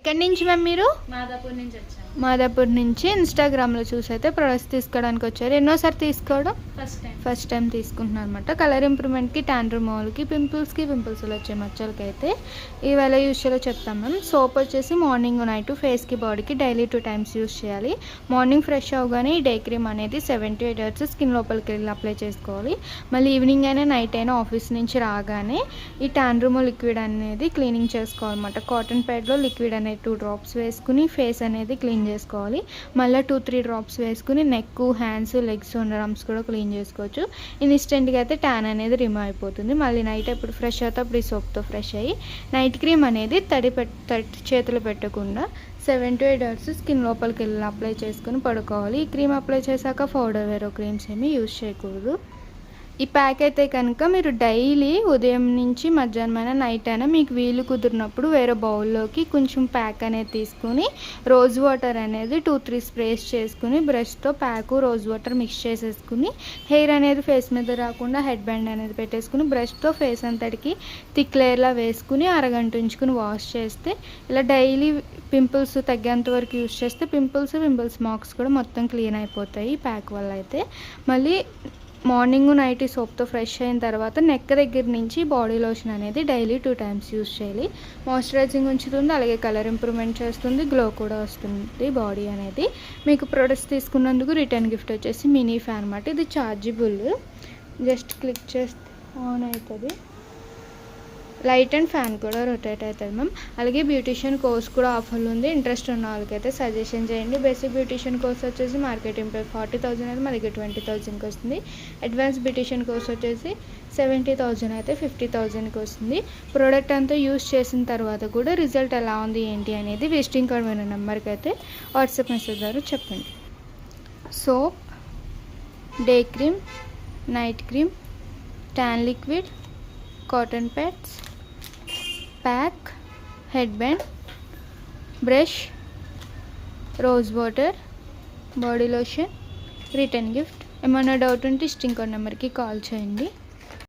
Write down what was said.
ఎక్కడి నుంచి మ్యామ్ మీరు? మాదాపూర్ నుంచి వచ్చాము. మాదాపూర్ నుంచి ఇన్స్టాగ్రామ్లో చూసి అయితే ప్రొడక్ట్స్ తీసుకోవడానికి వచ్చారు. ఎన్నోసారి తీసుకోవడం? ఫస్ట్ టైం తీసుకుంటున్నారు అనమాట. కలర్ ఇంప్రూవ్మెంట్కి, ట్యాన్ రిమూవల్కి, పింపుల్స్కి, పింపుల్స్లో వచ్చే మచ్చలకి అయితే ఇవాళ యూస్ చేయాలో చెప్తాం మ్యామ్. సోప్ వచ్చేసి మార్నింగ్ నైట్ ఫేస్కి బాడీకి డైలీ 2 times యూస్ చేయాలి. మార్నింగ్ ఫ్రెష్ అవగానే ఈ డే క్రీమ్ అనేది 7 to 8 hours స్కిన్ లోపలికి వెళ్ళి అప్లై చేసుకోవాలి. మళ్ళీ ఈవినింగ్ అయినా నైట్ అయినా ఆఫీస్ నుంచి రాగానే ఈ ట్యాన్ రిమూవల్ లిక్విడ్ అనేది క్లీనింగ్ చేసుకోవాలన్నమాట. కాటన్ ప్యాడ్లో లిక్విడ్ అనేది 2 drops వేసుకుని ఫేస్ అనేది క్లీన్ చేసుకోవాలి. మళ్ళీ 2-3 drops వేసుకుని neck, hands, legs, under arms కూడా క్లీన్ చేసుకోవచ్చు. ఇన్స్టెంట్గా అయితే ట్యాన్ అనేది రిమూవ్ అయిపోతుంది. మళ్ళీ నైట్ ఎప్పుడు ఫ్రెష్ అవుతా అప్పుడు ఈ సోప్తో ఫ్రెష్ అయ్యి నైట్ క్రీమ్ అనేది తడి చేతులు పెట్టకుండా 7 to 8 hours స్కిన్ లోపలికి వెళ్ళి అప్లై చేసుకుని పడుకోవాలి. ఈ క్రీమ్ అప్లై చేశాక పౌడర్ వేరే క్రీమ్స్ ఏమీ యూజ్ చేయకూడదు. ఈ ప్యాక్ అయితే కనుక మీరు డైలీ ఉదయం నుంచి మధ్యాహ్నం నైట్ అయినా మీకు వీలు కుదిరినప్పుడు వేరే బౌల్లోకి కొంచెం ప్యాక్ అనేది తీసుకుని రోజ్ వాటర్ అనేది 2-3 sprays చేసుకుని బ్రష్తో ప్యాకు రోజ్ వాటర్ మిక్స్ చేసేసుకుని హెయిర్ అనేది ఫేస్ మీద రాకుండా హెడ్ బ్యాండ్ అనేది పెట్టేసుకుని బ్రష్తో ఫేస్ అంతటికి థిక్ లేయర్లా వేసుకుని అరగంట ఉంచుకుని వాష్ చేస్తే ఇలా డైలీ పింపుల్స్ తగ్గేంత వరకు యూస్ చేస్తే పింపుల్స్ మార్క్స్ కూడా మొత్తం క్లీన్ అయిపోతాయి ఈ ప్యాక్ వల్ల అయితే. మళ్ళీ మార్నింగ్ నైట్ ఈ సోప్తో ఫ్రెష్ అయిన తర్వాత నెక్ దగ్గర నుంచి బాడీ లోషన్ అనేది డైలీ 2 times యూస్ చేయాలి. మాయిశ్చరైజింగ్ ఉంచుతుంది, అలాగే కలర్ ఇంప్రూవ్మెంట్ చేస్తుంది, గ్లో కూడా వస్తుంది బాడీ అనేది. మీకు ప్రొడక్ట్స్ తీసుకున్నందుకు రిటర్న్ గిఫ్ట్ వచ్చేసి మినీ ఫ్యాన్ అన్నమాట. ఇది ఛార్జబుల్, జస్ట్ క్లిక్ చేస్తే ఆన్ అవుతుంది. లైట్ అండ్ ఫ్యాన్ కూడా రొటేట్ అవుతుంది మ్యామ్. అలాగే బ్యూటిషియన్ కోర్స్ కూడా ఆఫర్లు ఉంది. ఇంట్రెస్ట్ ఉన్న వాళ్ళకైతే సజెషన్ చేయండి. బేసిక్ బ్యూటిషియన్ కోర్స్ వచ్చేసి మార్కెటింగ్ ప్రైస్ 40,000 అయితే మా దగ్గర 20,000కి వస్తుంది. అడ్వాన్స్ బ్యూటిషియన్ కోర్స్ వచ్చేసి 70,000 అయితే 50,000కి వస్తుంది. ప్రోడక్ట్ అంతా యూస్ చేసిన తర్వాత కూడా రిజల్ట్ ఎలా ఉంది ఏంటి అనేది విజిటింగ్ కార్డ్ ఉన్న నెంబర్కి అయితే వాట్సాప్ మెసేజ్ ద్వారా చెప్పండి. Soap, day cream, night cream, tan liquid, cotton pods, pack, head band, brush, rose water, body lotion, return gift. ఏమైనా డౌట్ ఉంటే విజిటింగ్ కార్డ్ నెంబర్కి కాల్ చేయండి.